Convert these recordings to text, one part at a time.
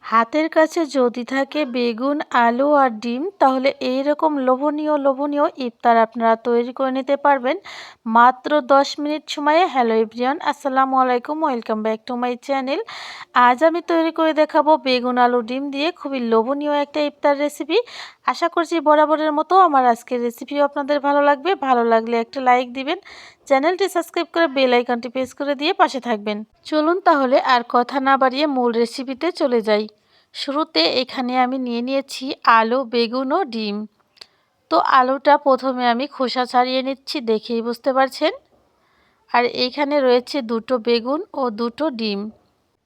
হাতের কাছে যদি থাকে বেগুন, আলু আর ডিম, তাহলে এইরকম লোভনীয় ইফতার আপনারা তৈরি করে নিতে পারবেন মাত্র 10 মিনিট সময়ে। হ্যালো এভরিওয়ান, আসসালামু আলাইকুম, welcome back to my channel. আজ আমি তৈরি করে দেখাবো বেগুন, আলু, ডিম দিয়ে খুবই লোভনীয় একটা ইফতার রেসিপি। আশা করছি বরাবরের মতো আমার আজকের রেসিপিও আপনাদের ভালো লাগবে। ভালো লাগলে একটা লাইক দিবেন, চ্যানেলটি সাবস্ক্রাইব করে বেল আইকনটি প্রেস করে দিয়ে পাশে থাকবেন। চলুন তাহলে আর কথা না বাড়িয়ে মূল রেসিপিতে চলে যাই। শুরুতে এখানে আমি নিয়ে নিয়েছি আলু, বেগুন ও ডিম। তো আলুটা প্রথমে আমি খোসা ছাড়িয়ে নিচ্ছি, দেখেই বুঝতে পারছেন। আর এইখানে রয়েছে দুটো বেগুন ও দুটো ডিম।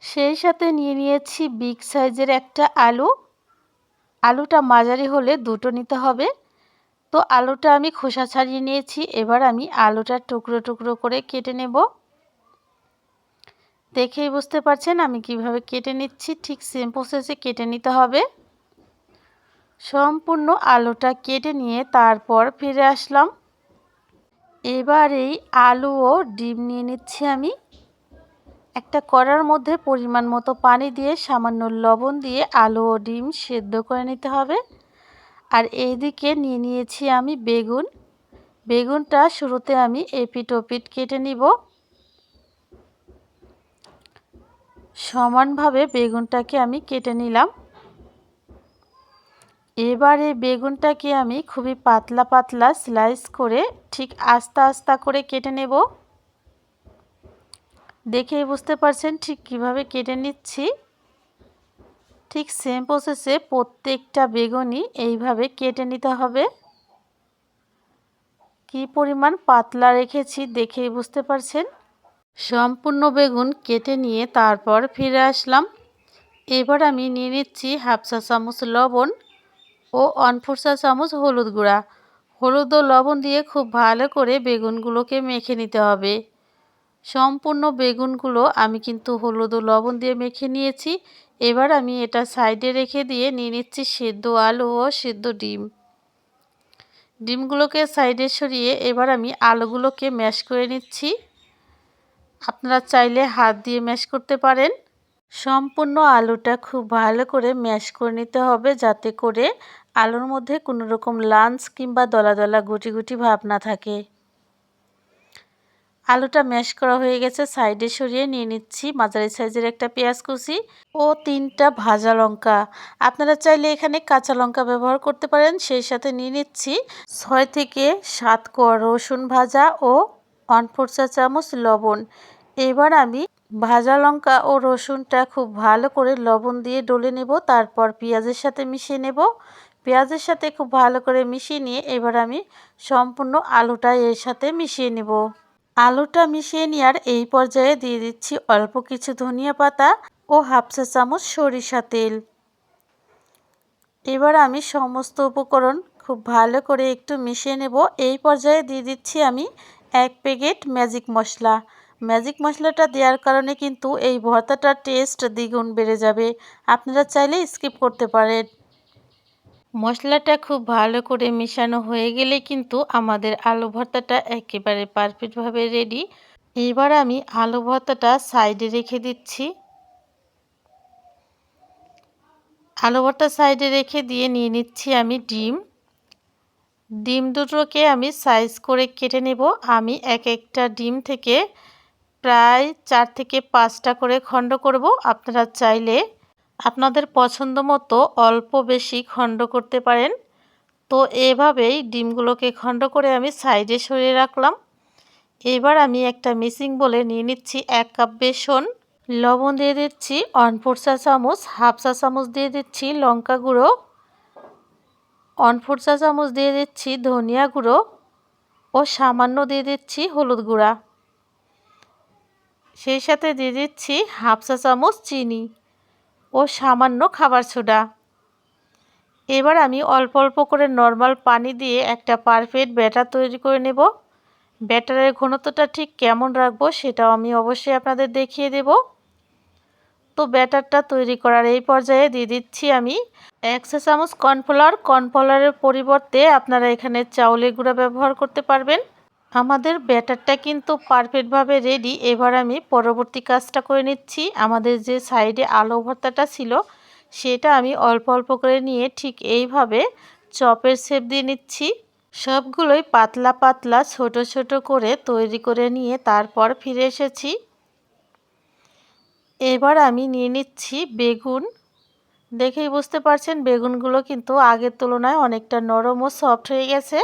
সেই সাথে নিয়ে নিয়েছি বিগ সাইজের একটা আলু। আলুটা মাঝারি হলে দুটো নিতে হবে। তো আলুটা আমি খোসা ছাড়িয়ে নিয়েছি। এবার আমি আলুটা টুকরো টুকরো করে কেটে নেব। দেখেই বুঝতে পারছেন আমি কিভাবে কেটে নিচ্ছি, ঠিক সেম প্রসেসে কেটে নিতে হবে। সম্পূর্ণ আলুটা কেটে নিয়ে তারপর ফিরে আসলাম। এবার এই আলু ও ডিম নিয়ে নিচ্ছি আমি। একটা কড়ার মধ্যে পরিমাণ মতো পানি দিয়ে সামান্য লবণ দিয়ে আলু ও ডিম সেদ্ধ করে নিতে হবে। আর এইদিকে নিয়ে নিয়েছি আমি বেগুন। বেগুনটা শুরুতে আমি এপিট ওপিট কেটে নিব। সমানভাবে বেগুনটাকে আমি কেটে নিলাম। এবার এই বেগুনটাকে আমি খুবই পাতলা পাতলা স্লাইস করে ঠিক আস্তা করে কেটে নেব। দেখেই বুঝতে পারছেন ঠিক কিভাবে কেটে নিচ্ছি। ঠিক সেম প্রসেসে প্রত্যেকটা বেগুনই এইভাবে কেটে নিতে হবে। কি পরিমাণ পাতলা রেখেছি দেখেই বুঝতে পারছেন। সম্পূর্ণ বেগুন কেটে নিয়ে তারপর ফিরে আসলাম। এবার আমি নিয়ে নিচ্ছি হাফ চা চামচ লবণ ও 1/4 চা চামচ হলুদ গুঁড়া। হলুদ ও লবণ দিয়ে খুব ভালো করে বেগুনগুলোকে মেখে নিতে হবে। সম্পূর্ণ বেগুনগুলো আমি কিন্তু হলুদ ও লবণ দিয়ে মেখে নিয়েছি। এবার আমি এটা সাইডে রেখে দিয়ে নিয়ে নিচ্ছি সেদ্ধ আলু ও সেদ্ধ ডিম। ডিমগুলোকে সাইডে সরিয়ে এবার আমি আলুগুলোকে ম্যাশ করে নিচ্ছি। আপনারা চাইলে হাত দিয়ে ম্যাশ করতে পারেন। সম্পূর্ণ আলুটা খুব ভালো করে ম্যাশ করে নিতে হবে, যাতে করে আলুর মধ্যে কোনো রকম লাঞ্চ কিংবা দলা দলা গুটি গুটি ভাব না থাকে। আলুটা ম্যাশ করা হয়ে গেছে, সাইডে সরিয়ে নিয়ে নিচ্ছি মাঝারি সাইজের একটা পেঁয়াজ কুচি ও 3টা ভাজা লঙ্কা। আপনারা চাইলে এখানে কাঁচা লঙ্কা ব্যবহার করতে পারেন। সেই সাথে নিয়ে নিচ্ছি 6 থেকে 7 কোয়া রসুন ভাজা ও 1/4 চা চামচ লবণ। এবার আমি ভাজা লঙ্কা ও রসুনটা খুব ভালো করে লবণ দিয়ে ডলে নেব, তারপর পেঁয়াজের সাথে মিশিয়ে নেব। পেঁয়াজের সাথে খুব ভালো করে মিশিয়ে নিয়ে এবার আমি সম্পূর্ণ আলুটা এর সাথে মিশিয়ে নেব। আলুটা মিশিয়ে নেওয়ার এই পর্যায়ে দিয়ে দিচ্ছি অল্প কিছু ধনিয়া পাতা ও হাফ চা চামচ সরিষা তেল। এবার আমি সমস্ত উপকরণ খুব ভালো করে একটু মিশিয়ে নেব। এই পর্যায়ে দিয়ে দিচ্ছি আমি 1 প্যাকেট ম্যাজিক মশলা। ম্যাজিক মশলাটা দেওয়ার কারণে কিন্তু এই ভর্তাটার টেস্ট দ্বিগুণ বেড়ে যাবে। আপনারা চাইলে স্কিপ করতে পারেন। মশলাটা খুব ভালো করে মেশানো হয়ে গেলে কিন্তু আমাদের আলু ভর্তাটা একেবারে পারফেক্টভাবে রেডি। এবার আমি আলু ভর্তাটা সাইডে রেখে দিচ্ছি। আলু ভর্তা সাইডে রেখে দিয়ে নিয়ে নিচ্ছি আমি ডিম। ডিম দুটোকে আমি সাইজ করে কেটে নেব। আমি একটা ডিম থেকে প্রায় 4 থেকে 5টা করে খণ্ড করব। আপনারা চাইলে আপনাদের পছন্দ মতো অল্প বেশি খণ্ড করতে পারেন। তো এভাবেই ডিমগুলোকে খণ্ড করে আমি সাইডে সরিয়ে রাখলাম। এবার আমি একটা মিক্সিং বোলে নিয়ে নিচ্ছি 1 কাপ বেসন। লবণ দিয়ে দিচ্ছি 1/4 চা চামচ, হাফ চা চামচ দিয়ে দিচ্ছি লঙ্কা গুঁড়ো, 1/4 চা চামচ দিয়ে দিচ্ছি ধনিয়া গুঁড়ো ও সামান্য দিয়ে দিচ্ছি হলুদ গুঁড়া। সেই সাথে দিয়ে দিচ্ছি হাফ চা চামচ চিনি ও সামান্য খাবার সোডা। এবার আমি অল্প অল্প করে নর্মাল পানি দিয়ে একটা পারফেক্ট ব্যাটার তৈরি করে নেব। ব্যাটারের ঘনত্বটা ঠিক কেমন রাখবো সেটাও আমি অবশ্যই আপনাদের দেখিয়ে দেব। তো ব্যাটারটা তৈরি করার এই পর্যায়ে দিয়ে দিচ্ছি আমি 1 চা চামচ কর্নফ্লাওয়ার। কর্নফ্লাওয়ারের পরিবর্তে আপনারা এখানে চাউলের গুঁড়া ব্যবহার করতে পারবেন। আমাদের ব্যাটারটা কিন্তু পারফেক্টভাবে রেডি। এবার আমি পরবর্তী কাজটা করে নিচ্ছি। আমাদের যে সাইডে আলু ভর্তাটা ছিল সেটা আমি অল্প অল্প করে নিয়ে ঠিক এইভাবে চপের শেপ দিয়ে নিচ্ছি। সবগুলোই পাতলা পাতলা ছোট ছোট করে তৈরি করে নিয়ে তারপর ফিরে এসেছি। এবার আমি নিয়ে নিচ্ছি বেগুন। দেখেই বুঝতে পারছেন বেগুনগুলো কিন্তু আগের তুলনায় অনেকটা নরম ও সফট হয়ে গেছে।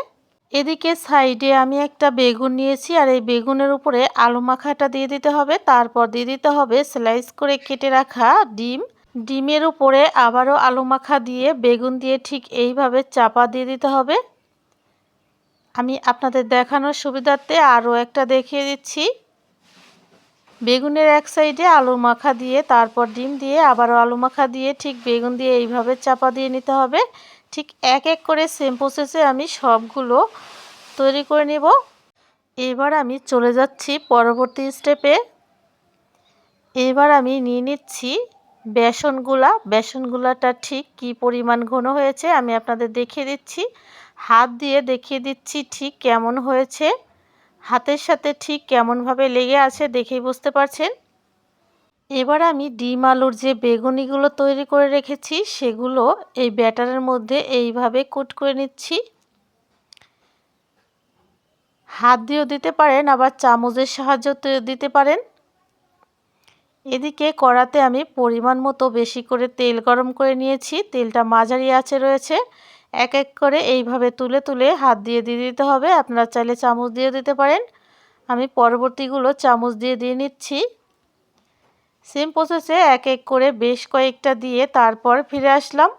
এদিকে সাইডে আমি একটা বেগুন নিয়েছি আর এই বেগুনের উপরে আলু মাখাটা দিয়ে দিতে হবে। তারপর দিয়ে দিতে হবে স্লাইস করে কেটে রাখা ডিম। ডিমের উপরে আবারও আলু মাখা দিয়ে বেগুন দিয়ে ঠিক এইভাবে চাপা দিয়ে দিতে হবে। আমি আপনাদের দেখানোর সুবিধার্থে আরও একটা দেখিয়ে দিচ্ছি। বেগুনের এক সাইডে আলু মাখা দিয়ে তারপর ডিম দিয়ে আবারও আলু মাখা দিয়ে ঠিক বেগুন দিয়ে এইভাবে চাপা দিয়ে নিতে হবে। ঠিক এক এক করে সেম প্রসেসে আমি সবগুলো তৈরি করে নেব। এবার আমি চলে যাচ্ছি পরবর্তী স্টেপে। এবার আমি নিয়ে নিচ্ছি বেসনগুলাটা ঠিক কি পরিমাণ ঘন হয়েছে আমি আপনাদের দেখিয়ে দিচ্ছি। হাত দিয়ে দেখিয়ে দিচ্ছি ঠিক কেমন হয়েছে। হাতের সাথে ঠিক কেমনভাবে লেগে আছে দেখেই বুঝতে পারছেন। এবার আমি ডিম আলুর যে বেগুনিগুলো তৈরি করে রেখেছি সেগুলো এই ব্যাটারের মধ্যে এইভাবে কোট করে নিচ্ছি। হাত দিয়েও দিতে পারেন, আবার চামচের সাহায্যে দিতে পারেন। এদিকে কড়াতে আমি পরিমাণ মতো বেশি করে তেল গরম করে নিয়েছি। তেলটা মাঝারি আঁচে রয়েছে। এক এক করে এইভাবে তুলে তুলে হাত দিয়ে দিয়ে দিতে হবে। আপনারা চাইলে চামচ দিয়ে দিতে পারেন। আমি পরবর্তীগুলো চামচ দিয়ে দিয়ে নিচ্ছি। সেম প্রসেসে এক এক করে বেশ কয়েকটা দিয়ে তারপর ফিরে আসলাম।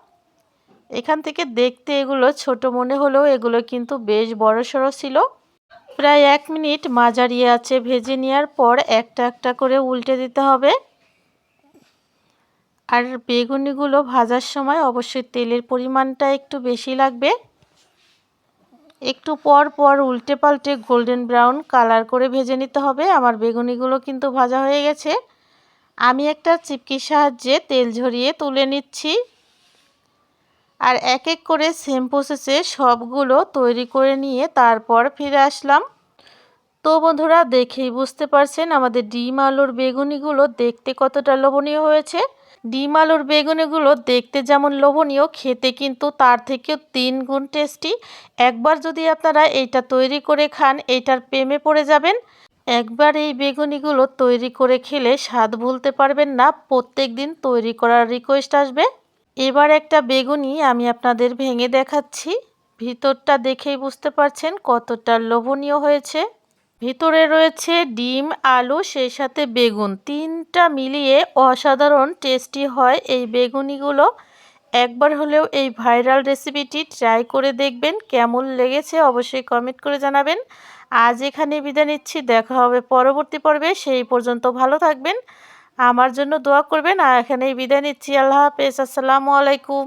এখান থেকে দেখতে এগুলো ছোট মনে হলেও এগুলো কিন্তু বেশ বড়সড় ছিল। প্রায় 1 মিনিট মাঝারি আঁচে ভেজে নেওয়ার পর একটা একটা করে উল্টে দিতে হবে। আর বেগুনিগুলো ভাজার সময় অবশ্যই তেলের পরিমাণটা একটু বেশি লাগবে। একটু পর পর উল্টে পাল্টে গোল্ডেন ব্রাউন কালার করে ভেজে নিতে হবে। আমার বেগুনিগুলো কিন্তু ভাজা হয়ে গেছে। আমি একটা চিপকির সাহায্যে তেল ঝরিয়ে তুলে নিচ্ছি। আর এক এক করে সেম প্রসেসে সবগুলো তৈরি করে নিয়ে তারপর ফিরে আসলাম। তো বন্ধুরা দেখেই বুঝতে পারছেন আমাদের ডিম আলুর বেগুনিগুলো দেখতে কতটা লোভনীয় হয়েছে। ডিম আলুর বেগুনিগুলো দেখতে যেমন লোভনীয়, খেতে কিন্তু তার থেকেও 3 গুণ টেস্টি। একবার যদি আপনারা এইটা তৈরি করে খান এইটার প্রেমে পড়ে যাবেন। একবার এই বেগুনিগুলো তৈরি করে খেলে স্বাদ ভুলতে পারবেন না। প্রত্যেক দিন তৈরি করার রিকোয়েস্ট আসবে। এবার একটা বেগুনি আমি আপনাদের ভেঙে দেখাচ্ছি। ভিতরটা দেখেই বুঝতে পারছেন কতটা লোভনীয় হয়েছে। ভিতরে রয়েছে ডিম, আলু, সেই সাথে বেগুন। 3টা মিলিয়ে অসাধারণ টেস্টি হয় এই বেগুনিগুলো। একবার হলেও এই ভাইরাল রেসিপিটি ট্রাই করে দেখবেন। কেমন লেগেছে অবশ্যই কমেন্ট করে জানাবেন। আজ এখানে বিদায় নিচ্ছি। দেখা হবে পরবর্তী পর্বে। সেই পর্যন্ত ভালো থাকবেন। আমার জন্য দোয়া করবেন। আর এখানেই বিদায় নিচ্ছি। আল্লাহ হাফেজ। আসসালামু আলাইকুম।